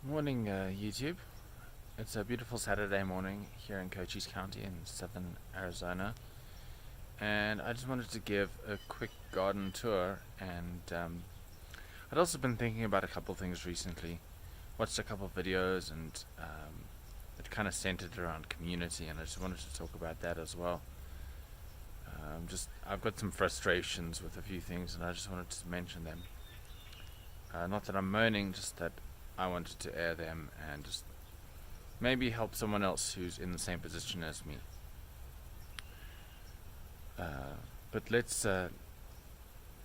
Morning, YouTube. It's a beautiful Saturday morning here in Cochise County in southern Arizona, and I just wanted to give a quick garden tour. And I'd also been thinking about a couple things recently. Watched a couple videos, and it kind of centered around community, and I just wanted to talk about that as well. I've got some frustrations with a few things, and I just wanted to mention them. Not that I'm moaning, just that I wanted to air them and just maybe help someone else who's in the same position as me. But let's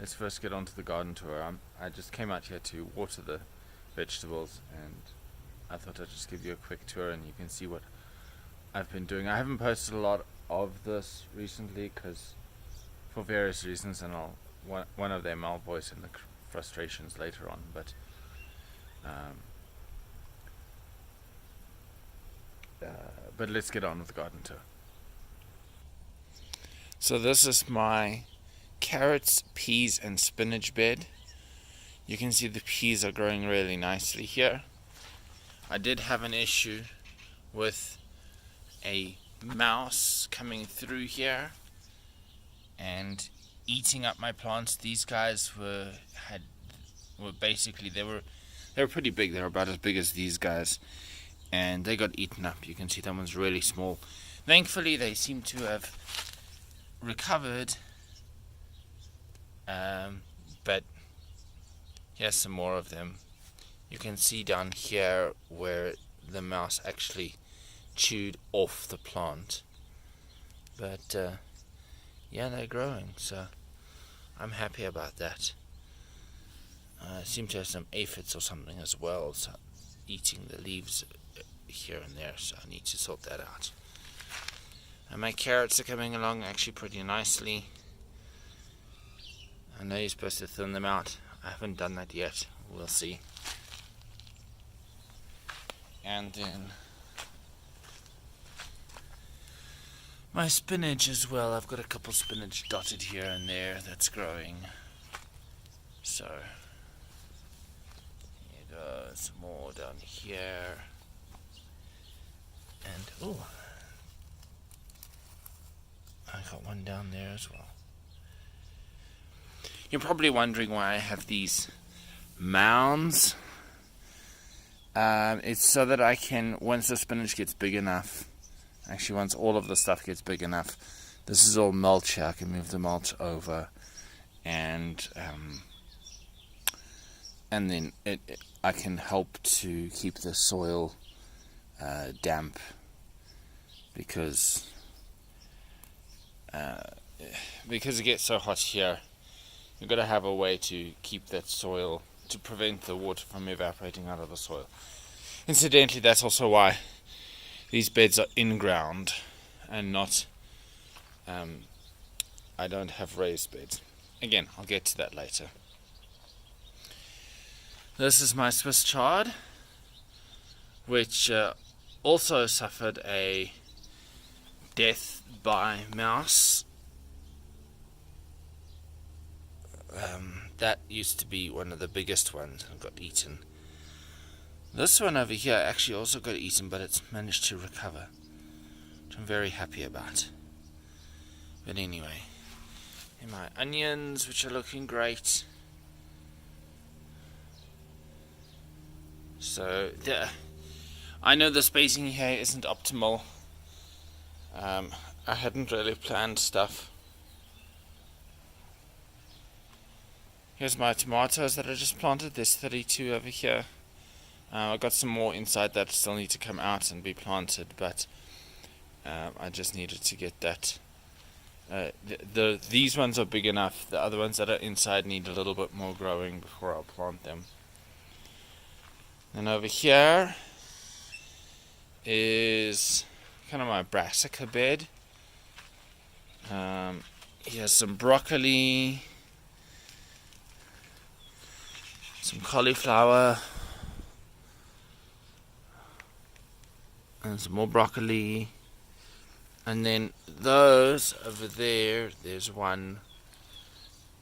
first get on to the garden tour. I just came out here to water the vegetables, and I thought I'd just give you a quick tour and you can see what I've been doing. I haven't posted a lot of this recently because for various reasons, and one of them I'll voice in the frustrations later on. But let's get on with the garden tour. So this is my carrots, peas and spinach bed. You can see the peas are growing really nicely here. I did have an issue with a mouse coming through here and eating up my plants. These guys were pretty big. They were about as big as these guys, and they got eaten up. You can see that one's really small. Thankfully they seem to have recovered, but here's some more of them. You can see down here where the mouse actually chewed off the plant, but yeah, they're growing, so I'm happy about that. I seem to have some aphids or something as well, so eating the leaves here and there, so I need to sort that out. And my carrots are coming along actually pretty nicely. I know you're supposed to thin them out. I haven't done that yet. We'll see. And then my spinach as well. I've got a couple spinach dotted here and there that's growing. So here goes more down here. And I got one down there as well. You're probably wondering why I have these mounds. It's so that I can, once the spinach gets big enough, actually once all of the stuff gets big enough, this is all mulch here, I can move the mulch over, and then I can help to keep the soil damp, because it gets so hot here. You've got to have a way to keep that soil, to prevent the water from evaporating out of the soil. Incidentally, that's also why these beds are in ground and not, I don't have raised beds. Again, I'll get to that later. This is my Swiss chard, which also suffered a death by mouse. That used to be one of the biggest ones and got eaten. This one over here actually also got eaten, but it's managed to recover, which I'm very happy about. But anyway, and my onions, which are looking great. So I know the spacing here isn't optimal. I hadn't really planned stuff. Here's my tomatoes that I just planted. There's 32 over here. I've got some more inside that still need to come out and be planted, but I just needed to get that. These ones are big enough. The other ones that are inside need a little bit more growing before I'll plant them. And over here is kind of my brassica bed. Here's some broccoli, some cauliflower, and some more broccoli. And then those over there, there's one,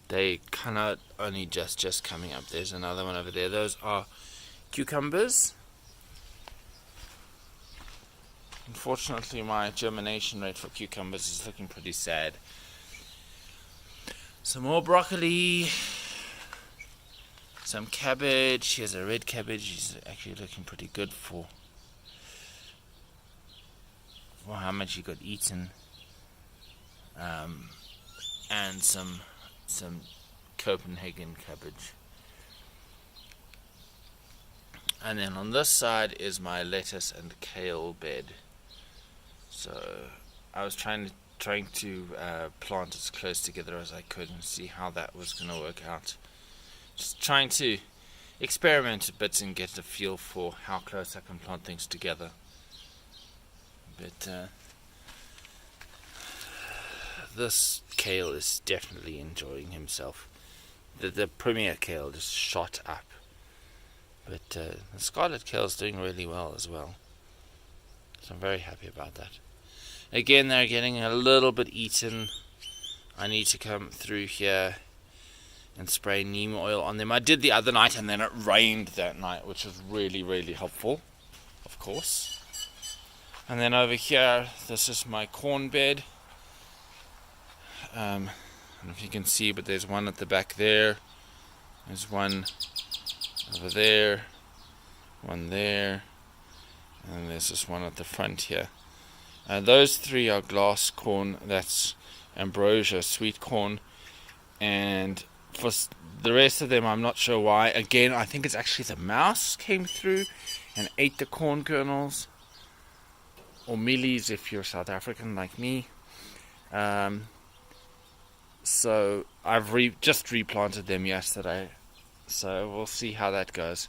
they kind of only just coming up. There's another one over there. Those are cucumbers, Unfortunately, my germination rate for cucumbers is looking pretty sad. Some more broccoli, some cabbage. Here's a red cabbage. He's actually looking pretty good for how much he got eaten. And some Copenhagen cabbage. And then on this side is my lettuce and kale bed. So I was trying to plant as close together as I could and see how that was going to work out. Just trying to experiment a bit and get a feel for how close I can plant things together. But this kale is definitely enjoying himself. The premier kale just shot up. But the scarlet kale is doing really well as well. So I'm very happy about that. Again, they're getting a little bit eaten. I need to come through here and spray neem oil on them. I did the other night and then it rained that night, which was really, really helpful, of course. And then over here, this is my corn bed. I don't know if you can see, but there's one at the back there. There's one over there, one there, and there's this one at the front here. Those three are glass corn. That's ambrosia, sweet corn. And for the rest of them, I'm not sure why. Again, I think it's actually the mouse came through and ate the corn kernels, or mealies if you're South African like me. So I've just replanted them yesterday, so we'll see how that goes.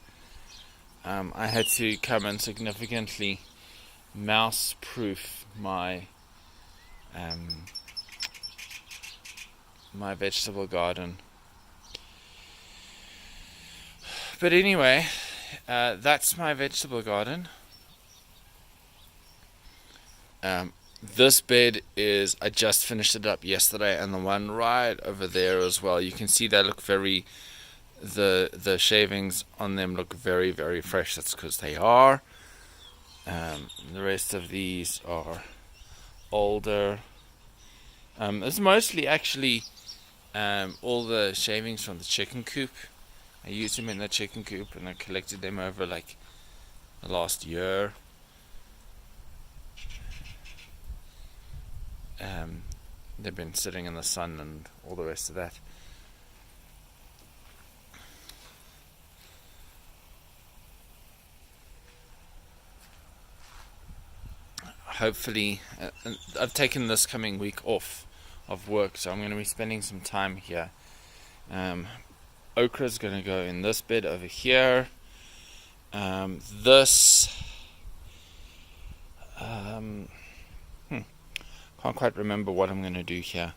I had to come and significantly mouse-proof my my vegetable garden. But anyway, that's my vegetable garden. This bed is, I just finished it up yesterday, and the one right over there as well. You can see they look very, the shavings on them look very, very fresh. That's because they are. The rest of these are older. It's mostly actually all the shavings from the chicken coop. I used them in the chicken coop and I collected them over like the last year. They've been sitting in the sun and all the rest of that. Hopefully, I've taken this coming week off of work, so I'm going to be spending some time here. Okra is going to go in this bed over here. Can't quite remember what I'm going to do here,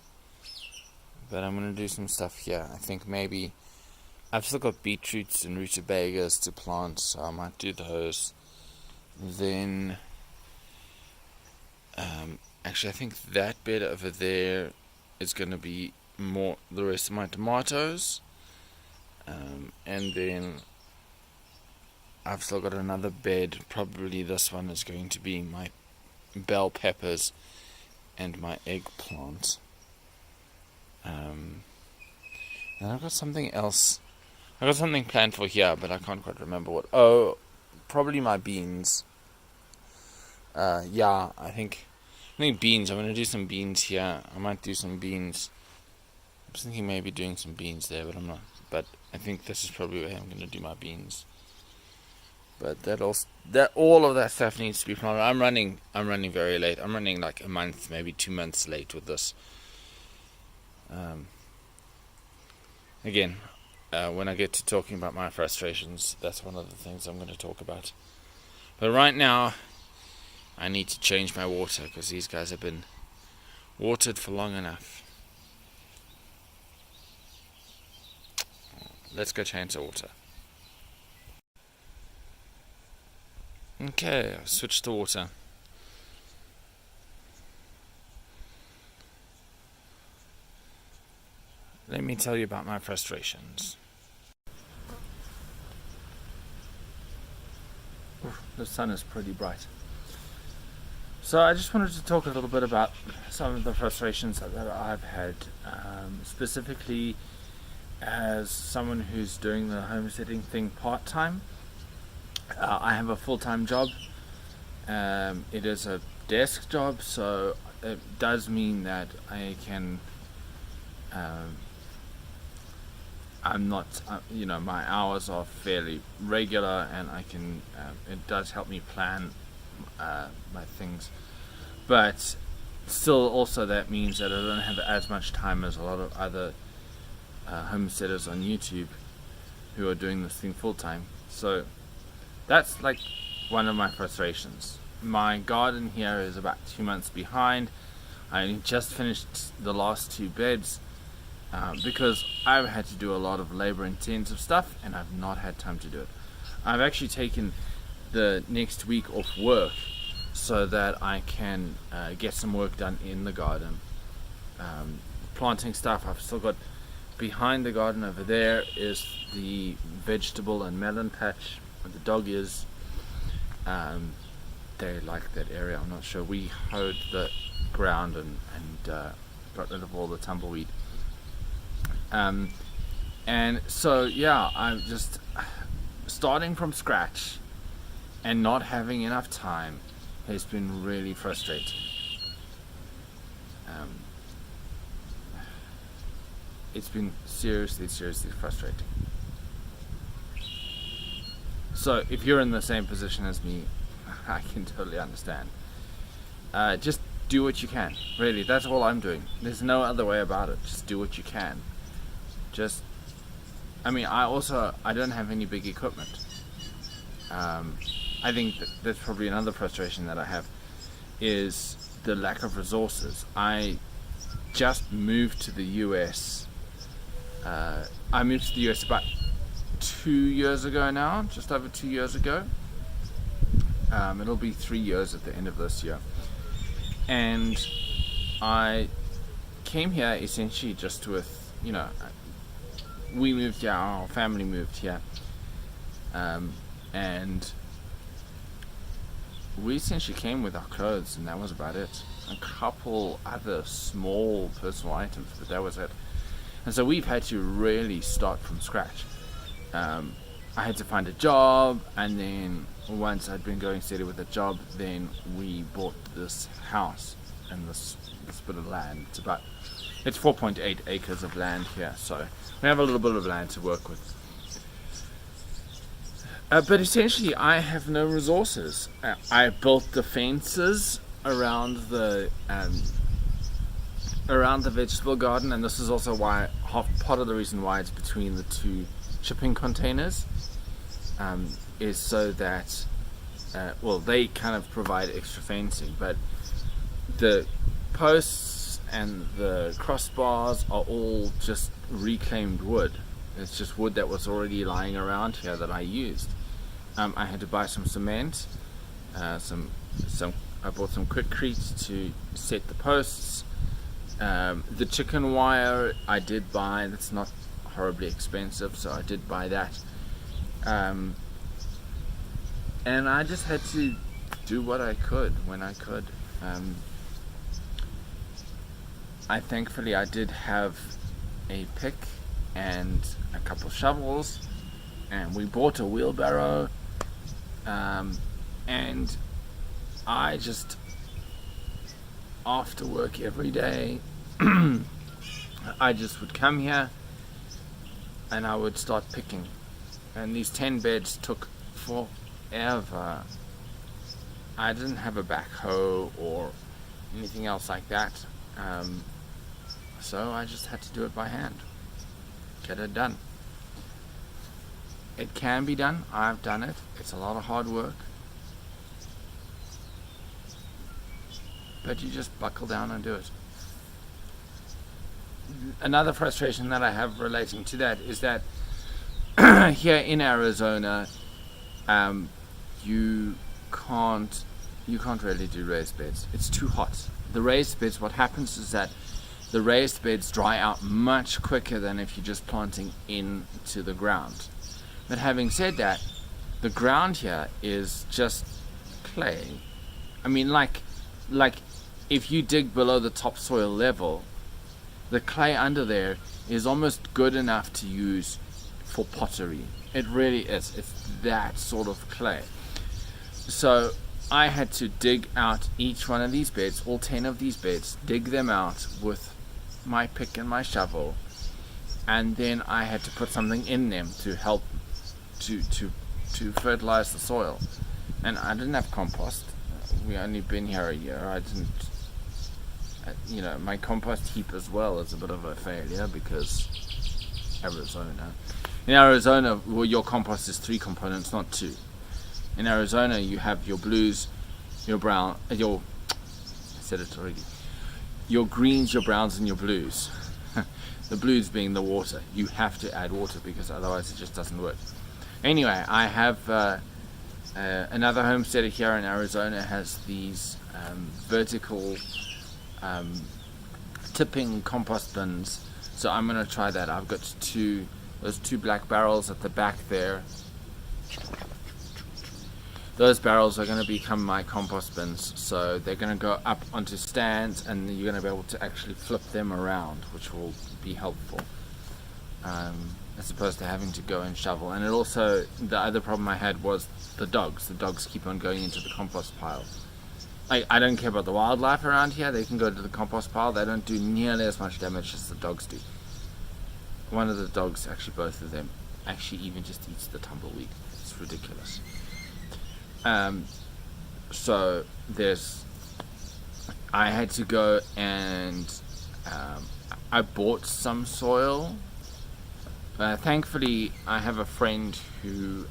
but I'm going to do some stuff here. I think maybe I've still got beetroots and rutabagas to plant, so I might do those. Then actually I think that bed over there is going to be more the rest of my tomatoes, and then I've still got another bed. Probably this one is going to be my bell peppers and my eggplant. And I've got something else. I've got something planned for here, but I can't quite remember what. Oh, probably my beans. Yeah, I think beans. I'm going to do some beans here. I might do some beans. I was thinking maybe doing some beans there, but I'm not. But I think this is probably where I'm going to do my beans. But all of that stuff needs to be planted. I'm running very late. I'm running like a month, maybe 2 months late with this. Again, when I get to talking about my frustrations, that's one of the things I'm going to talk about. But right now, I need to change my water because these guys have been watered for long enough. Let's go change the water. Okay, I'll switch to water. Let me tell you about my frustrations. The sun is pretty bright. So I just wanted to talk a little bit about some of the frustrations that I've had, specifically as someone who's doing the homesteading thing part-time. I have a full-time job. It is a desk job, so it does mean that I can I'm not, my hours are fairly regular, and I can. It does help me plan my things, but still, also that means that I don't have as much time as a lot of other homesteaders on YouTube who are doing this thing full time. So that's like one of my frustrations. My garden here is about 2 months behind. I only just finished the last 2 beds. Because I've had to do a lot of labor intensive stuff and I've not had time to do it. I've actually taken the next week off work so that I can get some work done in the garden. Planting stuff. I've still got behind the garden over there is the vegetable and melon patch where the dog is. They like that area. I'm not sure. We hoed the ground and got rid of all the tumbleweed. And so I'm just starting from scratch and not having enough time has been really frustrating. It's been seriously frustrating. So if you're in the same position as me, I can totally understand. Just do what you can. Really, that's all I'm doing. There's no other way about it. Just do what you can. I don't have any big equipment. I think that's probably another frustration that I have is the lack of resources. I just moved to the US. I moved to the US about 2 years ago now, just over 2 years ago. It'll be 3 years at the end of this year. And I came here essentially just with, we moved here, our family moved here, and we essentially came with our clothes, and that was about it. A couple other small personal items, but that was it. And so we've had to really start from scratch. I had to find a job, and then once I'd been going steady with the job, then we bought this house and this bit of land. It's 4.8 acres of land here, so we have a little bit of land to work with. But essentially, I have no resources. I built the fences around the vegetable garden, and this is also why part of the reason why it's between the 2 shipping containers is so that they kind of provide extra fencing, but the posts and the crossbars are all just reclaimed wood. It's just wood that was already lying around here that I used. I had to buy some cement, I bought some quickcrete to set the posts. The chicken wire I did buy. That's not horribly expensive, so I did buy that. And I just had to do what I could when I could. Thankfully I did have a pick and a couple shovels, and we bought a wheelbarrow, and I just, after work every day, I just would come here and I would start picking, and these 10 beds took forever. I didn't have a backhoe or anything else like that. So I just had to do it by hand. Get it done. It can be done. I've done it. It's a lot of hard work. But you just buckle down and do it. Another frustration that I have relating to that is that here in Arizona, you can't really do raised beds. It's too hot. The raised beds, what happens is that the raised beds dry out much quicker than if you're just planting into the ground. But having said that, the ground here is just clay. I mean, like like if you dig below the topsoil level, the clay under there is almost good enough to use for pottery. It really is. It's that sort of clay. So I had to dig out each one of these beds, all 10 of these beds, dig them out with my pick and my shovel, and then I had to put something in them to help to fertilize the soil. And I didn't have compost. We only been here a year. I didn't, my compost heap as well is a bit of a failure because Arizona. In Arizona, well, your compost is 3 components, not 2. In Arizona, you have your blues, your brown, I said it already. Your greens, your browns, and your blues. The blues being the water. You have to add water because otherwise it just doesn't work. Anyway, I have another homesteader here in Arizona has these vertical tipping compost bins. So I'm going to try that. I've got those 2 black barrels at the back there. Those barrels are going to become my compost bins, so they're going to go up onto stands and you're going to be able to actually flip them around, which will be helpful, as opposed to having to go and shovel. And it also, the other problem I had was the dogs keep on going into the compost pile. I don't care about the wildlife around here. They can go to the compost pile. They don't do nearly as much damage as the dogs do. One of the dogs, actually both of them, actually even just eats the tumbleweed. It's ridiculous. So I had to go and I bought some soil. Thankfully, I have a friend who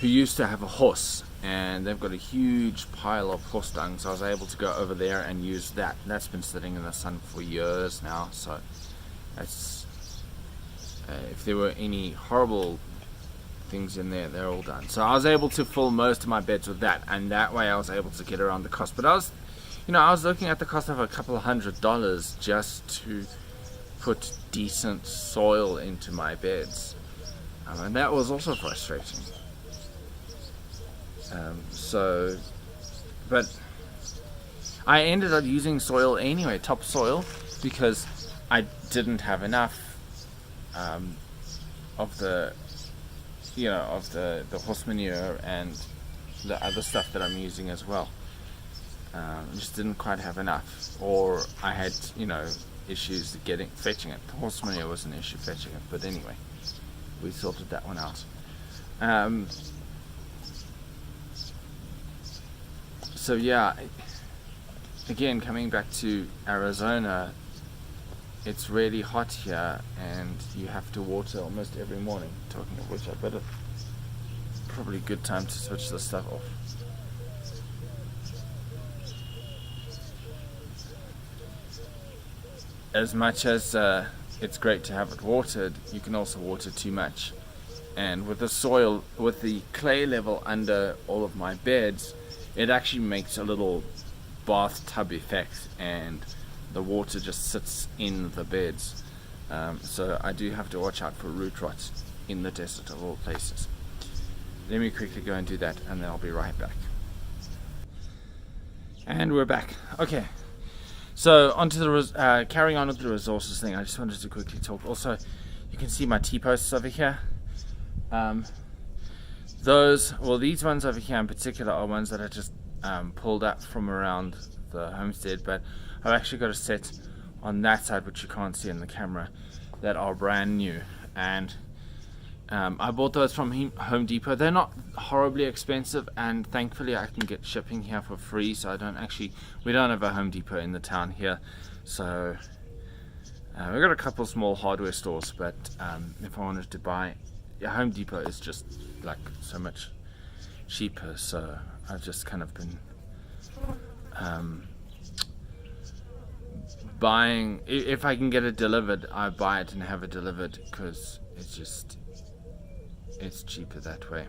used to have a horse, and they've got a huge pile of horse dung, so I was able to go over there and use that. That's been sitting in the sun for years now, so that's if there were any horrible things in there, they're all done. So I was able to fill most of my beds with that, and that way I was able to get around the cost. But I was looking at the cost of a couple of $100 just to put decent soil into my beds, and that was also frustrating. But I ended up using soil anyway, topsoil, because I didn't have enough of the horse manure and the other stuff that I'm using as well. Just didn't quite have enough, or I had issues fetching it. The horse manure was an issue fetching it, but anyway, we sorted that one out. So yeah, again, coming back to Arizona, it's really hot here and you have to water almost every morning. Talking of which, probably a good time to switch this stuff off. As much as it's great to have it watered, you can also water too much. And with the soil, with the clay level under all of my beds, it actually makes a little bathtub effect, and the water just sits in the beds. So I do have to watch out for root rot in the desert of all places. Let me quickly go and do that, and then I'll be right back. And we're back. Okay. So onto the carrying on with the resources thing. I just wanted to quickly talk. Also, you can see my T-posts over here. These ones over here in particular are ones that I just pulled up from around the homestead, but I've actually got a set on that side, which you can't see in the camera, that are brand new. And I bought those from Home Depot. They're not horribly expensive, and thankfully I can get shipping here for free. So we don't have a Home Depot in the town here, so we've got a couple small hardware stores, but if I wanted to buy, Home Depot is just like so much cheaper. So I've just kind of been buying. If I can get it delivered, I buy it and have it delivered, because it's cheaper that way.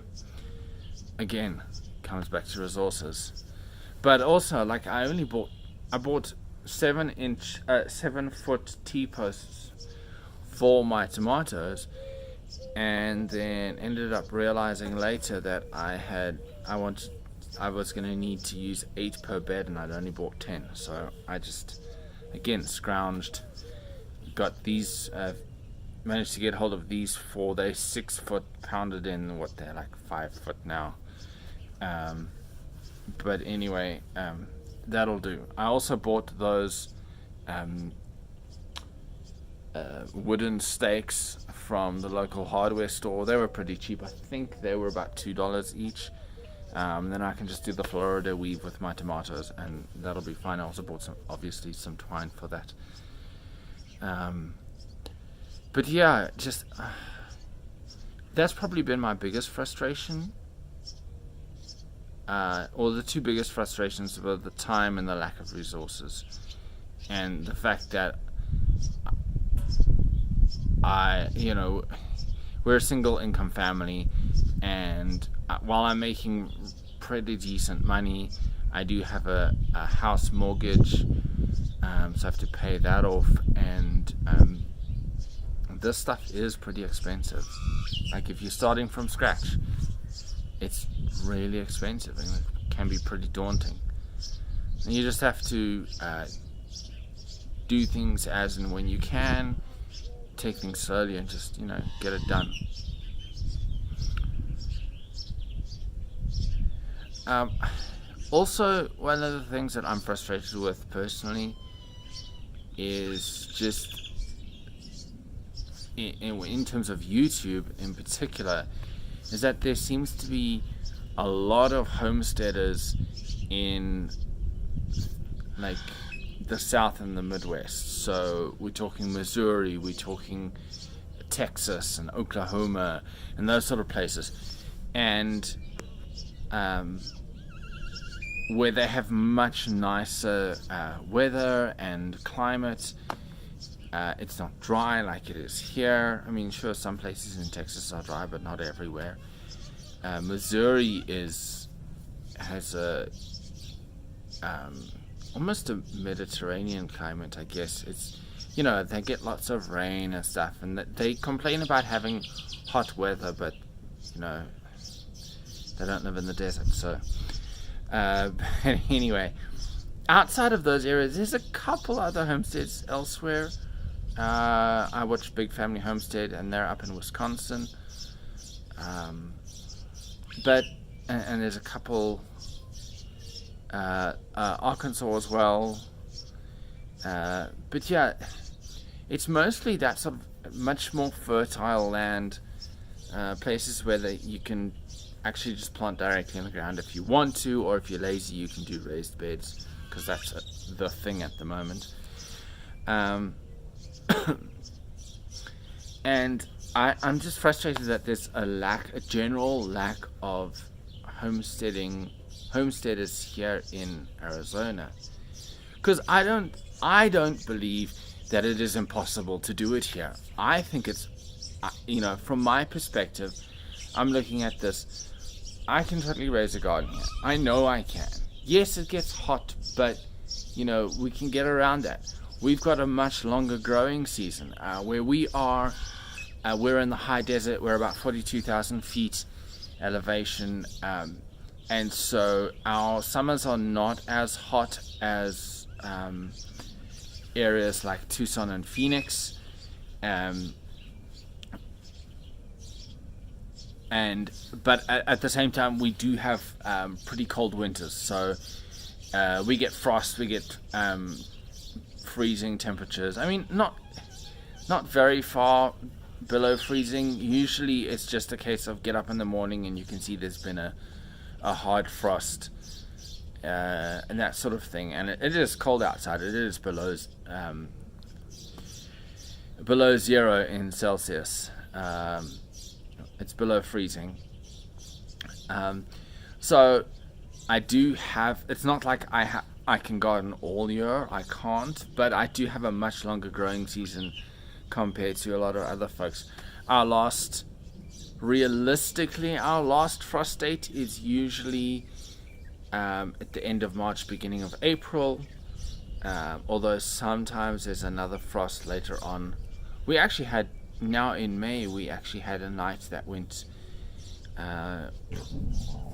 Again, comes back to resources. But also, like, I bought 7-foot T-posts for my tomatoes, and then ended up realizing later that I wanted I was going to need to use 8 per bed, and I'd only bought 10. So I just, again, scrounged, got these, managed to get hold of these 4. They're 6 foot, pounded in, what, they're like 5 foot now. But anyway, that'll do. I also bought those wooden stakes from the local hardware store. They were pretty cheap. I think they were about $2 each. Then I can just do the Florida weave with my tomatoes, and that'll be fine. I also bought obviously some twine for that. But yeah, just that's probably been my biggest frustration. Or the 2 biggest frustrations were the time and the lack of resources, and the fact that we're a single income family, and while I'm making pretty decent money, I do have a house mortgage, so I have to pay that off, and this stuff is pretty expensive. Like, if you're starting from scratch, it's really expensive, and it can be pretty daunting. And you just have to do things as and when you can, take things slowly, and just get it done. Also, one of the things that I'm frustrated with personally is just in terms of YouTube in particular, is that there seems to be a lot of homesteaders in like the South and the Midwest. So we're talking Missouri, we're talking Texas and Oklahoma and those sort of places, and where they have much nicer weather and climate. It's not dry like it is here. I mean, sure, some places in Texas are dry, but not everywhere. Missouri has a almost a Mediterranean climate, I guess. It's they get lots of rain and stuff, and they complain about having hot weather, but they don't live in the desert. So but anyway, outside of those areas, there's a couple other homesteads elsewhere. I watched Big Family Homestead, and they're up in Wisconsin. But there's a couple Arkansas as well. But yeah, it's mostly that sort of much more fertile land, places where you can actually just plant directly in the ground if you want to, or if you're lazy, you can do raised beds, because that's the thing at the moment. And I'm just frustrated that there's a general lack of homesteaders here in Arizona, because I don't believe that it is impossible to do it here. I think it's, from my perspective, I'm looking at this, I can totally raise a garden here. I know I can. Yes, it gets hot, but we can get around that. We've got a much longer growing season. Where we are, we're in the high desert. We're about 42,000 feet elevation, and so our summers are not as hot as areas like Tucson and Phoenix, but at the same time, we do have pretty cold winters. So we get frost, we get freezing temperatures. I mean, not very far below freezing. Usually it's just a case of get up in the morning and you can see there's been a hard frost, and that sort of thing. And it is cold outside. It is below 0 in Celsius. It's below freezing. So I do have, it's not like I can garden all year. I can't, but I do have a much longer growing season compared to a lot of other folks. Realistically, our last frost date is usually at the end of March, beginning of April, although sometimes there's another frost later on. We actually had, now in May, we actually had a night that went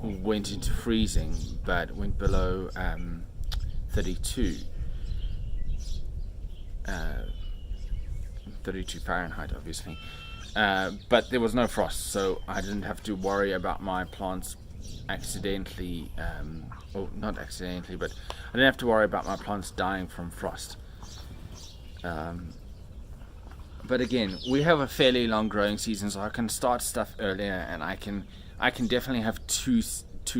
went into freezing, but went below 32 Fahrenheit, obviously. But there was no frost, so I didn't have to worry about my plants accidentally, or not accidentally, but I didn't have to worry about my plants dying from frost. But again, we have a fairly long growing season, so I can start stuff earlier, and I can definitely have two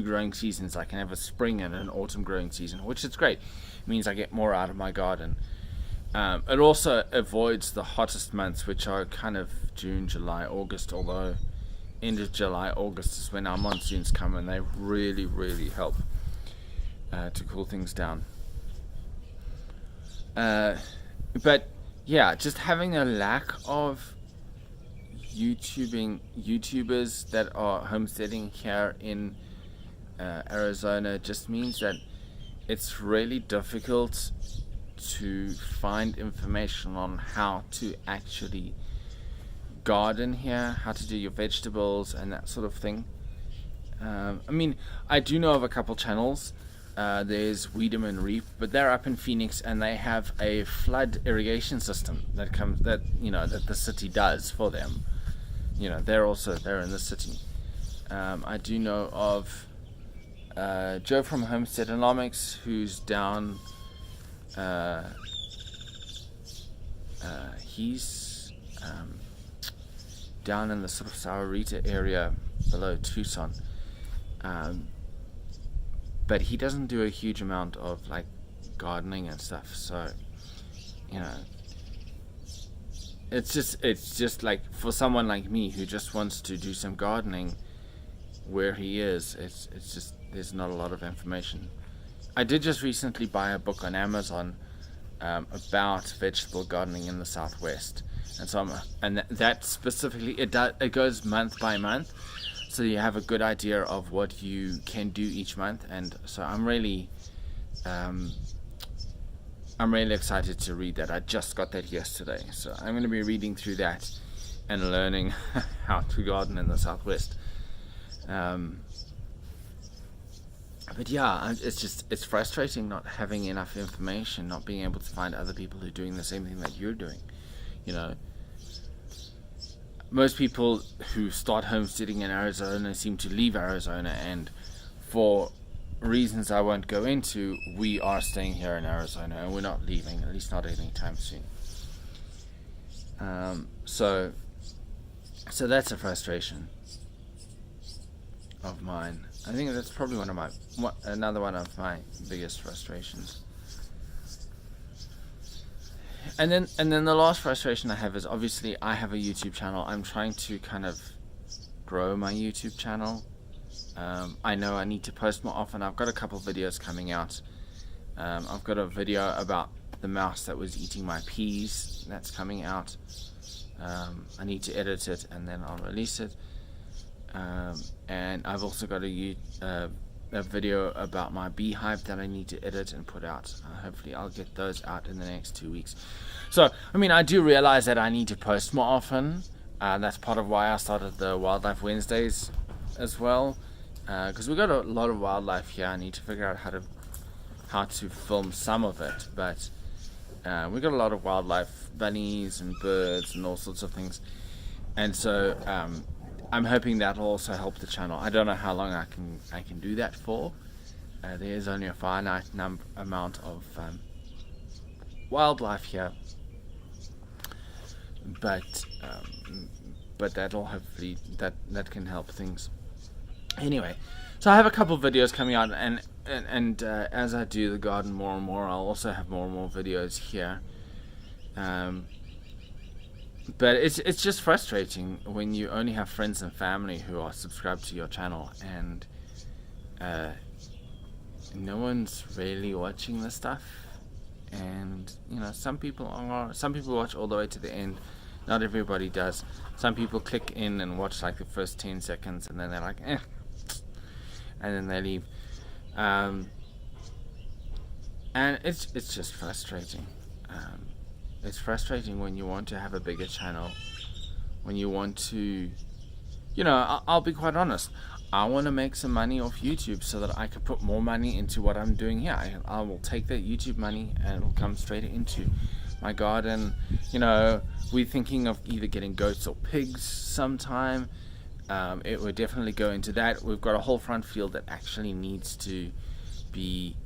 growing seasons. I can have a spring and an autumn growing season, which is great. It means I get more out of my garden. It also avoids the hottest months, which are kind of June, July, August, although end of July, August is when our monsoons come, and they really, really help to cool things down. But yeah, just having a lack of YouTubers that are homesteading here in Arizona just means that it's really difficult to find information on how to actually garden here, how to do your vegetables and that sort of thing. I mean, I do know of a couple channels. There's Weedham and Reap, but they're up in Phoenix, and they have a flood irrigation system that the city does for them. They're in the city. I do know of Joe from Homesteading, who's down. He's down in the sort of Sahuarita area below Tucson. But he doesn't do a huge amount of like gardening and stuff, so it's just like for someone like me who just wants to do some gardening where he is, it's just there's not a lot of information. I did just recently buy a book on Amazon about vegetable gardening in the Southwest, and that specifically it goes month by month. So you have a good idea of what you can do each month, and so I'm really excited to read that. I just got that yesterday, so I'm going to be reading through that and learning how to garden in the Southwest. But yeah, it's frustrating not having enough information, not being able to find other people who are doing the same thing that you're doing. Most people who start homesteading in Arizona seem to leave Arizona, and for reasons I won't go into, we are staying here in Arizona and we're not leaving, at least not anytime soon. So that's a frustration of mine. I think that's probably another one of my biggest frustrations. And then the last frustration I have is, obviously I have a YouTube channel. I'm trying to kind of grow my YouTube channel. I know I need to post more often. I've got a couple videos coming out. I've got a video about the mouse that was eating my peas that's coming out. I need to edit it and then I'll release it. And I've also got a video about my beehive that I need to edit and put out. Hopefully I'll get those out in the next 2 weeks. So, I mean, I do realize that I need to post more often. That's part of why I started the Wildlife Wednesdays as well. Because we've got a lot of wildlife here. I need to figure out how to film some of it. But we've got a lot of wildlife, bunnies and birds and all sorts of things. And so I'm hoping that'll also help the channel. I don't know how long I can do that for. There's only a finite amount of wildlife here, but that'll hopefully that can help things. Anyway, so I have a couple of videos coming out, and as I do the garden more and more, I'll also have more and more videos here. But it's just frustrating when you only have friends and family who are subscribed to your channel, and no one's really watching the stuff. And some people watch all the way to the end. Not everybody does. Some people click in and watch like the first 10 seconds, and then they're like, and then they leave. And it's just frustrating. It's frustrating when you want to have a bigger channel, when you want to I'll be quite honest. I want to make some money off YouTube so that I can put more money into what I'm doing here. I will take that YouTube money and it will come straight into my garden. We're thinking of either getting goats or pigs sometime. It would definitely go into that. We've got a whole front field that actually needs to be,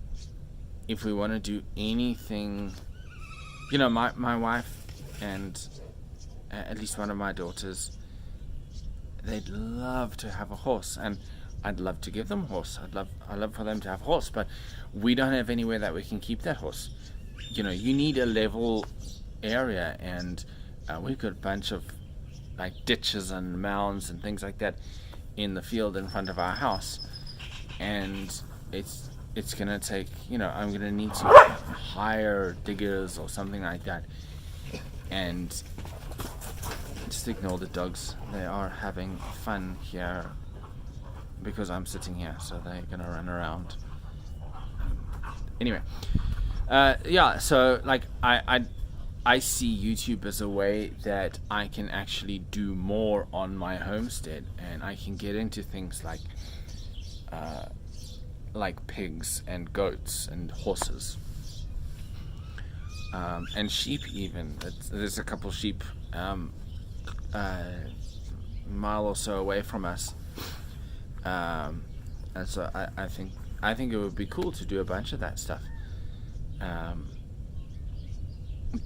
if we want to do anything, my wife and at least one of my daughters, they'd love to have a horse, and I'd love to give them a horse. I'd love for them to have a horse, but we don't have anywhere that we can keep that horse. You need a level area, and we've got a bunch of like ditches and mounds and things like that in the field in front of our house, and it's gonna take, I'm gonna need to hire diggers or something like that. And just ignore the dogs. They are having fun here because I'm sitting here, so they're gonna run around. Anyway, so like I see YouTube as a way that I can actually do more on my homestead, and I can get into things like pigs and goats and horses, and sheep even. There's a couple sheep a mile or so away from us, and so I think it would be cool to do a bunch of that stuff.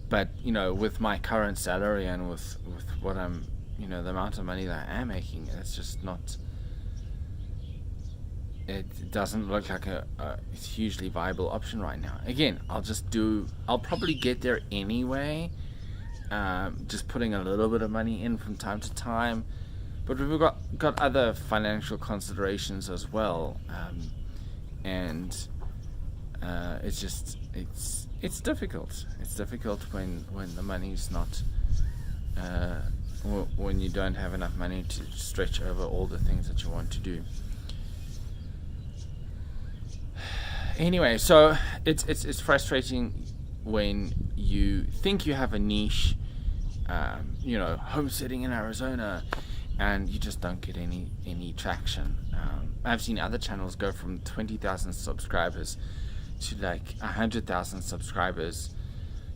But with my current salary and with what I'm, the amount of money that I am making, it's just not. It doesn't look like a hugely viable option right now. Again, I'll probably get there anyway, just putting a little bit of money in from time to time. But we've got other financial considerations as well, and it's difficult. It's difficult when the money's not, when you don't have enough money to stretch over all the things that you want to do. Anyway, so it's frustrating when you think you have a niche, homesteading in Arizona, and you just don't get any traction. I've seen other channels go from 20,000 subscribers to like 100,000 subscribers,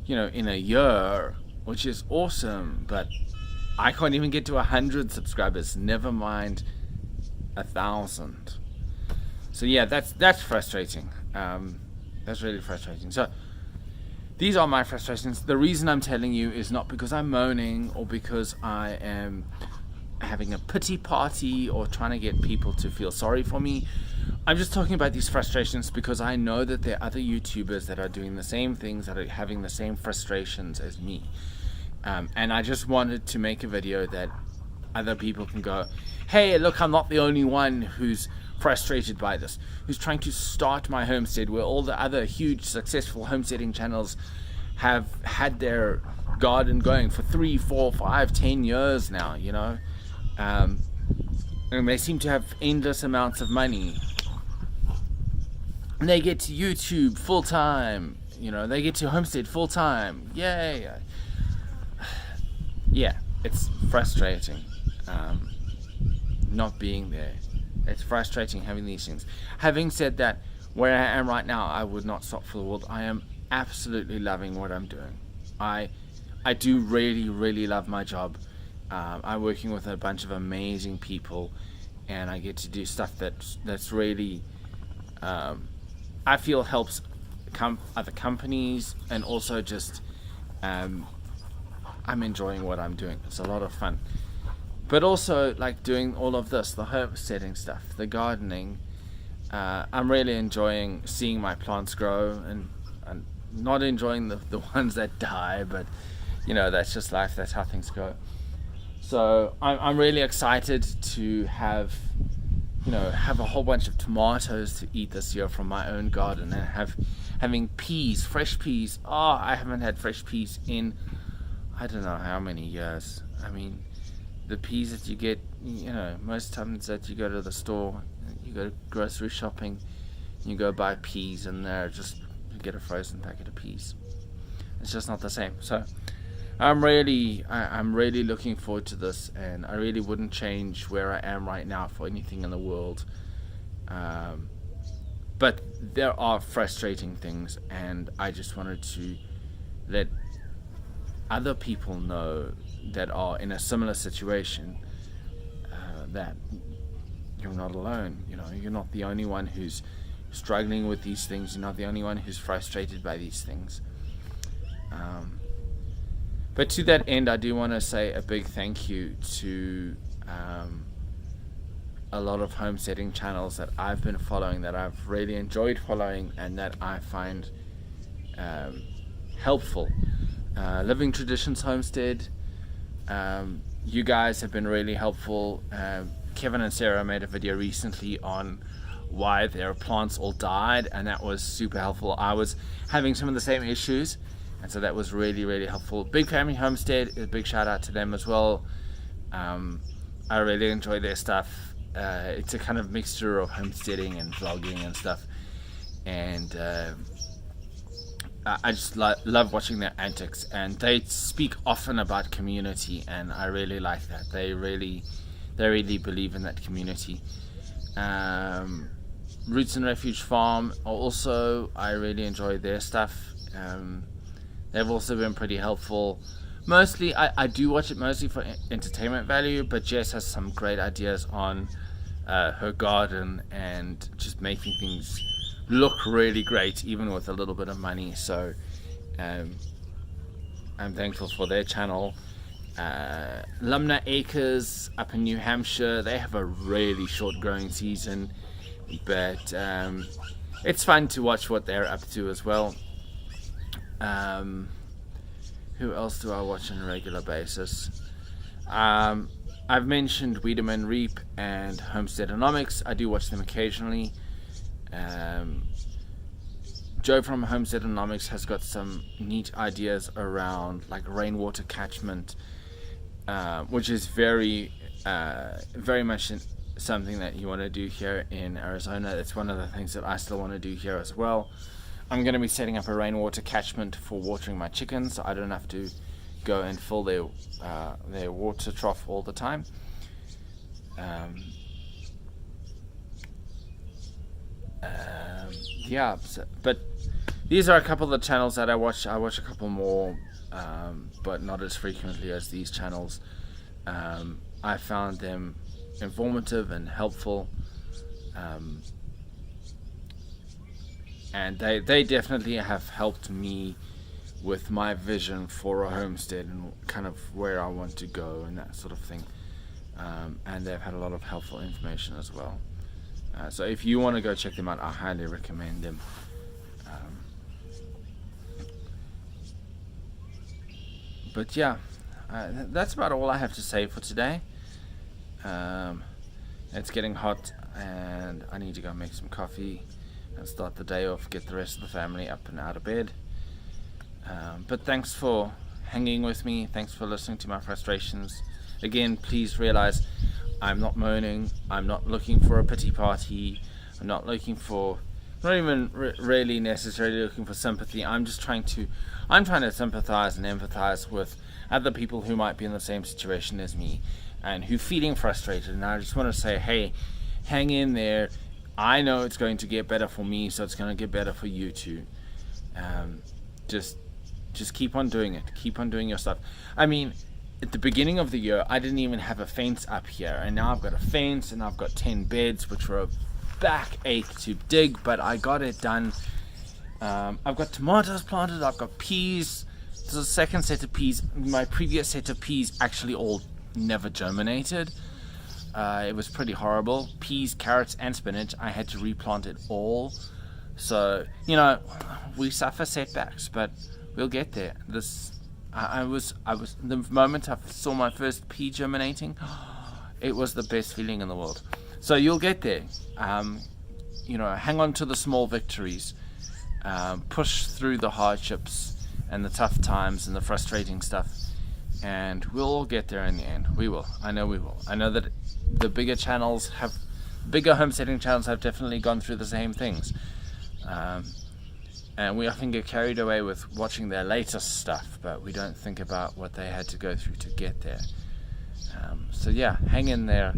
in a year, which is awesome. But I can't even get to 100 subscribers. Never mind 1,000. So yeah, that's frustrating. That's really frustrating. So these are my frustrations. The reason I'm telling you is not because I'm moaning or because I am having a pity party or trying to get people to feel sorry for me. I'm just talking about these frustrations because I know that there are other YouTubers that are doing the same things, that are having the same frustrations as me. And I just wanted to make a video that other people can go, hey, look, I'm not the only one who's frustrated by this, who's trying to start my homestead where all the other huge successful homesteading channels have had their garden going for 3, 4, 5, 10 years now, and they seem to have endless amounts of money. And they get to YouTube full time, they get to homestead full time. Yay! Yeah, it's frustrating not being there. It's frustrating having these things. Having said that, where I am right now, I would not stop for the world. I am absolutely loving what I'm doing. I do really, really love my job. I'm working with a bunch of amazing people, and I get to do stuff that's really, I feel helps other companies, and also just, I'm enjoying what I'm doing. It's a lot of fun. But also, like doing all of this, the homesteading stuff, the gardening, I'm really enjoying seeing my plants grow, and not enjoying the ones that die, but that's just life. That's how things go. So I'm really excited to have a whole bunch of tomatoes to eat this year from my own garden, and having peas, fresh peas. Oh, I haven't had fresh peas in I don't know how many years. I mean, the peas that you get, most times that you go to the store, you go grocery shopping, you go buy peas, and you get a frozen packet of peas. It's just not the same. So I'm really looking forward to this, and I really wouldn't change where I am right now for anything in the world. But there are frustrating things, and I just wanted to let other people know that are in a similar situation, that you're not alone. You're not the only one who's struggling with these things. You're not the only one who's frustrated by these things. But to that end, I do want to say a big thank you to a lot of homesteading channels that I've been following, that I've really enjoyed following, and that I find helpful. Living Traditions Homestead, you guys have been really helpful. Kevin and Sarah made a video recently on why their plants all died, and that was super helpful. I was having some of the same issues, and so that was really, really helpful. Big Family Homestead, a big shout out to them as well. I really enjoy their stuff. It's a kind of mixture of homesteading and vlogging and stuff, and I just love watching their antics, and they speak often about community, and I really like that. They really believe in that community. Roots and Refuge Farm also, I really enjoy their stuff. They've also been pretty helpful. Mostly, I do watch it mostly for entertainment value, but Jess has some great ideas on her garden and just making things look really great, even with a little bit of money. So I'm thankful for their channel. Lumna Acres up in New Hampshire, they have a really short growing season, but it's fun to watch what they're up to as well. Who else do I watch on a regular basis? I've mentioned Wiedemann Reap and Homesteadonomics. I do watch them occasionally. Joe from Homesteadonomics has got some neat ideas around like rainwater catchment, which is very much something that you want to do here in Arizona. It's one of the things that I still want to do here as well. I'm going to be setting up a rainwater catchment for watering my chickens, so I don't have to go and fill their water trough all the time. But these are a couple of the channels that I watch. I watch a couple more, but not as frequently as these channels. I found them informative and helpful, and they definitely have helped me with my vision for a homestead and kind of where I want to go and that sort of thing. And they've had a lot of helpful information as well. So if you want to go check them out, I highly recommend them. But yeah, that's about all I have to say for today. It's getting hot, and I need to go make some coffee and start the day off, get the rest of the family up and out of bed. But thanks for hanging with me. Thanks for listening to my frustrations. Again, please realize I'm not moaning. I'm not looking for a pity party. I'm not looking for, not even really necessarily looking for sympathy. I'm trying to sympathize and empathize with other people who might be in the same situation as me and who feeling frustrated. And I just want to say, hey, hang in there. I know it's going to get better for me, so it's going to get better for you too. Just keep on doing it. Keep on doing your stuff. I mean, at the beginning of the year, I didn't even have a fence up here, and now I've got a fence and I've got 10 beds, which were a backache to dig, but I got it done. I've got tomatoes planted. I've got peas. There's a second set of peas. My previous set of peas actually all never germinated. It was pretty horrible. Peas, carrots, and spinach. I had to replant it all. So, we suffer setbacks, but we'll get there. I was the moment I saw my first pea germinating, it was the best feeling in the world. So you'll get there. Hang on to the small victories. Push through the hardships and the tough times and the frustrating stuff, and we'll all get there in the end. We will. I know we will. I know that the bigger homesteading channels have definitely gone through the same things. And we often get carried away with watching their latest stuff, but we don't think about what they had to go through to get there. So yeah, hang in there.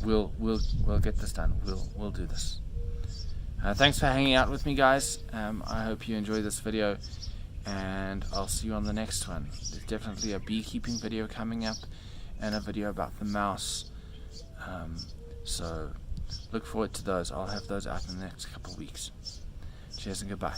We'll get this done. We'll do this. Thanks for hanging out with me, guys. I hope you enjoyed this video, and I'll see you on the next one. There's definitely a beekeeping video coming up and a video about the mouse. So look forward to those. I'll have those out in the next couple of weeks. Cheers and goodbye.